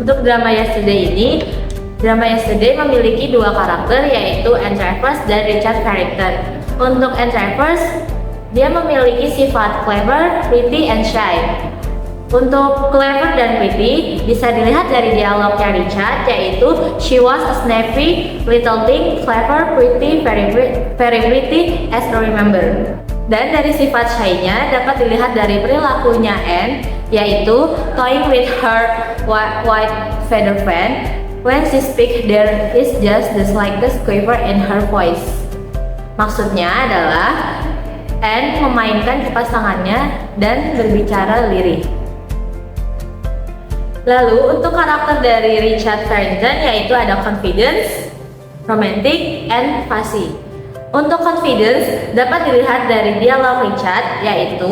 Untuk drama Yesterday memiliki dua karakter, yaitu Anne Travers dan Richard Carrington. Untuk Anne Travers, dia memiliki sifat clever, pretty, and shy. Untuk clever dan pretty bisa dilihat dari dialognya Richard, yaitu she was a snappy little thing, clever, pretty, very pretty as I remember. Dan dari sifat shy-nya dapat dilihat dari perilakunya Anne, yaitu toying with her white feather fan. When she speaks, there is just the slightest quiver in her voice. Maksudnya adalah Anne memainkan kipas tangannya dan berbicara lirih. Lalu untuk karakter dari Richard Carrington yaitu ada confidence, romantic, and fussy. Untuk confidence dapat dilihat dari dialog Richard yaitu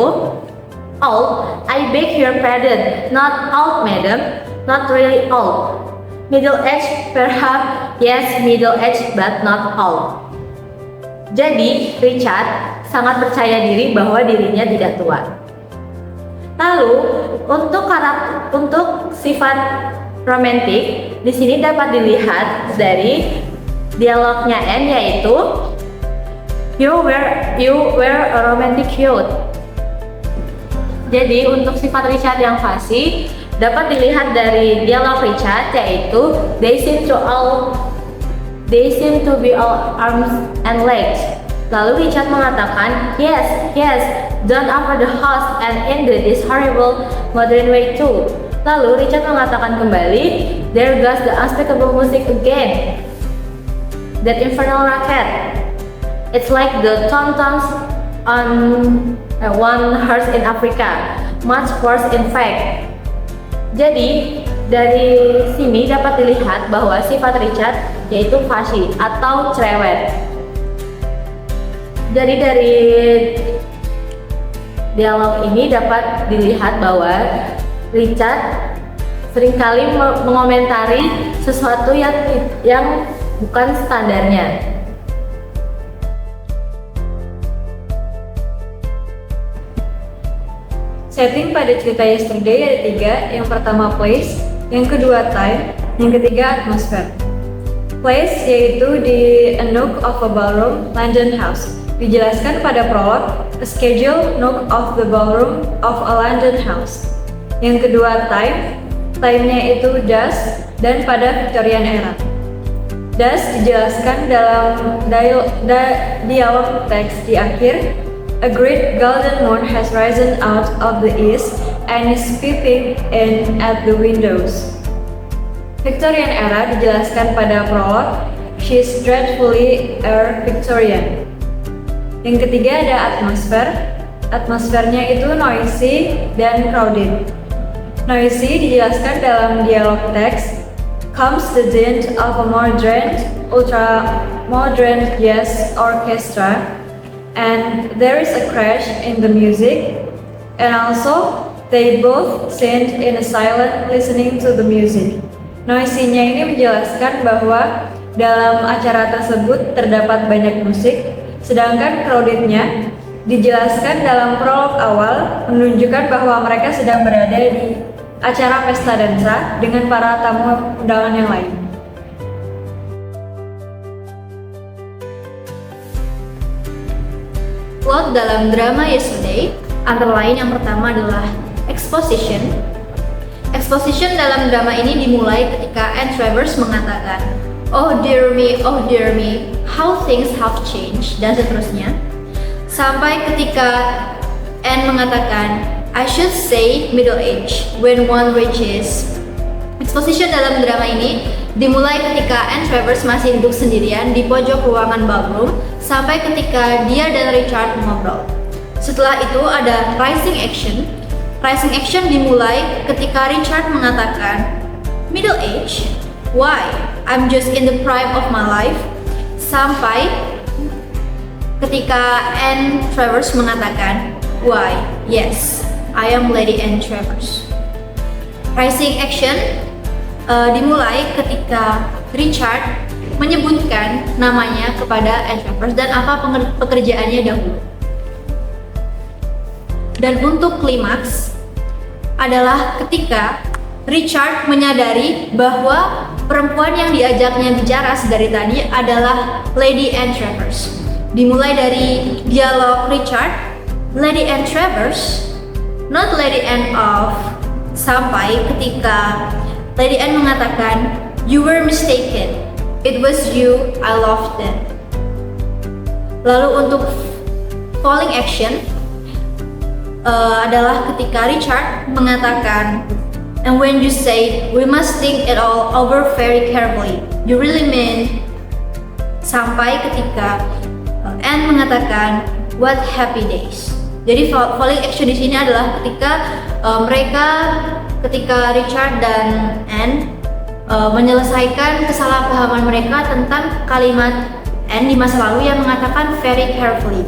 old, I beg your pardon, not old madam, not really old. Middle age perhaps, yes middle age but not old. Jadi Richard sangat percaya diri bahwa dirinya tidak tua. Lalu untuk sifat romantik di sini dapat dilihat dari dialognya Anne yaitu you wear a romantic coat. Jadi untuk sifat Richard yang fasih dapat dilihat dari dialog Richard yaitu they seem to be all arms and legs. Lalu Richard mengatakan, yes, don't offer the house and in this horrible modern way too. Lalu Richard mengatakan kembali, there goes the unspeakable music again. That infernal racket. It's like the tom-toms on one horse in Africa. Much worse in fact. Jadi dari sini dapat dilihat bahwa sifat Richard yaitu fussy atau cerewet. Jadi dari dialog ini dapat dilihat bahwa Richard seringkali mengomentari sesuatu yang bukan standarnya. Setting pada cerita Yesterday ada 3, yang pertama place, yang kedua time, yang ketiga atmosfer. Place yaitu di a nook of a ballroom, London house. Dijelaskan pada prolog, a scheduled nook of the ballroom of a London house. Yang kedua time-nya itu dusk dan pada Victorian era. Dusk dijelaskan dalam dialog teks di akhir, a great golden moon has risen out of the east and is peeping in at the windows. Victorian era dijelaskan pada prolog, she is dreadfully a Victorian. Yang ketiga ada atmosfer. Atmosfernya itu noisy dan crowded. Noisy dijelaskan dalam dialog teks, comes the dint of a ultra-modern jazz orchestra, and there is a crash in the music, and also they both stand in a silent listening to the music. Noisy-nya ini menjelaskan bahwa dalam acara tersebut terdapat banyak musik, sedangkan crowded-nya dijelaskan dalam prolog awal menunjukkan bahwa mereka sedang berada di acara pesta dansa dengan para tamu undangan yang lain. Plot dalam drama Yesterday antara lain yang pertama adalah exposition. Exposition dalam drama ini dimulai ketika Anne Travers mengatakan, oh dear me, how things have changed, dan seterusnya. Sampai ketika Anne mengatakan, I should say middle age when one reaches. Exposition dalam drama ini dimulai ketika Anne Travers masih duduk sendirian di pojok ruangan ballroom sampai ketika dia dan Richard mengobrol. Setelah itu ada rising action. Rising action dimulai ketika Richard mengatakan, middle age? Why? I'm just in the prime of my life. Sampai ketika Anne Travers mengatakan, why? Yes, I am Lady Anne Travers. Rising action dimulai ketika Richard menyebutkan namanya kepada Anne Travers dan apa pekerjaannya dahulu. Dan untuk klimaks adalah ketika Richard menyadari bahwa perempuan yang diajaknya bicara sedari tadi adalah Lady Anne Travers. Dimulai dari dialog Richard, Lady Anne Travers, not Lady Anne of, sampai ketika Lady Anne mengatakan, "You were mistaken. It was you I loved then." Lalu untuk falling action adalah ketika Richard mengatakan, "And when you say we must think it all over very carefully, you really mean," sampai ketika Anne mengatakan, "What happy days." Jadi falling action di sini adalah ketika Richard dan Anne menyelesaikan kesalahpahaman mereka tentang kalimat Anne di masa lalu yang mengatakan very carefully.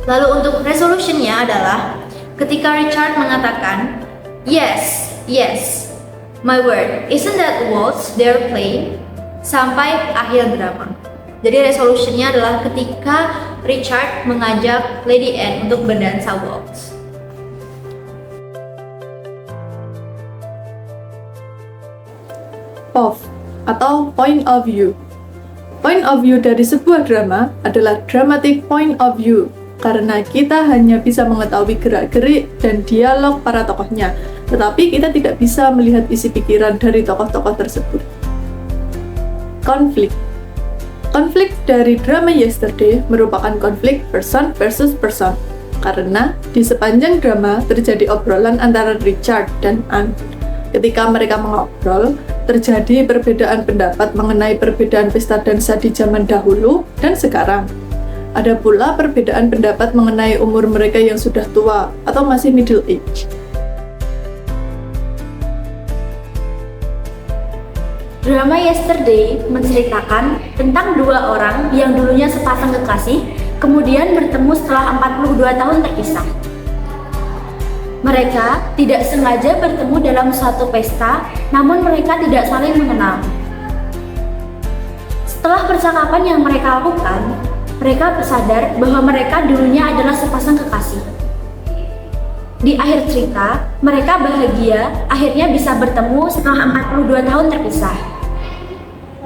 Lalu untuk resolutionnya adalah ketika Richard mengatakan, "Yes, yes, my word, isn't that waltz they're playing?" sampai akhir drama. Jadi resolutionnya adalah ketika Richard mengajak Lady Anne untuk berdansa waltz. POV atau point of view. Point of view dari sebuah drama adalah dramatic point of view karena kita hanya bisa mengetahui gerak-gerik dan dialog para tokohnya, tetapi kita tidak bisa melihat isi pikiran dari tokoh-tokoh tersebut. Konflik. Konflik dari drama Yesterday merupakan konflik person versus person karena di sepanjang drama terjadi obrolan antara Richard dan Anne. Ketika mereka mengobrol, terjadi perbedaan pendapat mengenai perbedaan pesta dansa di zaman dahulu dan sekarang. Ada pula perbedaan pendapat mengenai umur mereka yang sudah tua atau masih middle age. Drama Yesterday menceritakan tentang dua orang yang dulunya sepasang kekasih, kemudian bertemu setelah 42 tahun terpisah. Mereka tidak sengaja bertemu dalam suatu pesta, namun mereka tidak saling mengenal. Setelah percakapan yang mereka lakukan, mereka sadar bahwa mereka dulunya adalah sepasang kekasih. Di akhir cerita, mereka bahagia akhirnya bisa bertemu setelah 42 tahun terpisah.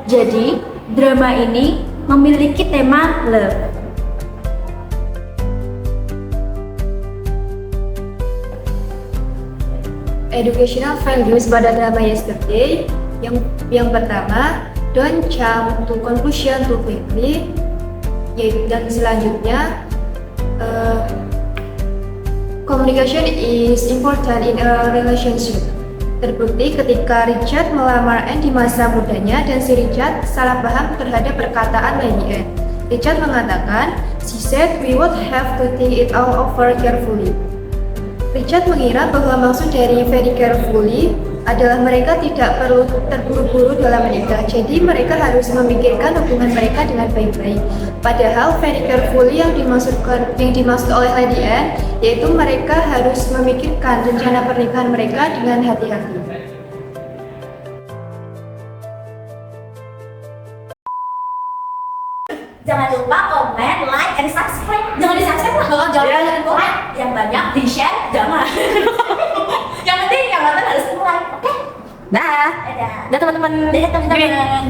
Jadi, drama ini memiliki tema love. Educational values pada drama Yesterday yang pertama, don't jump to conclusion too quickly, dan selanjutnya communication is important in a relationship. Terbukti ketika Richard melamar Anne di masa mudanya dan si Richard salah paham terhadap perkataan Lady Anne. Richard mengatakan, "She said we would have to think it all over carefully." Richard mengira bahwa maksud dari very carefully adalah mereka tidak perlu terburu-buru dalam menikah, jadi mereka harus memikirkan hubungan mereka dengan baik-baik. Padahal very carefully yang dimaksud oleh Lady Anne yaitu mereka harus memikirkan rencana pernikahan mereka dengan hati-hati. Jangan lupa komen, like, and subscribe. Jangan di-subscribe lah, jangan like yang banyak, di-share jangan. Yang penting yang nonton harus like, oke? Dah. Dah teman-teman. Dah teman-teman.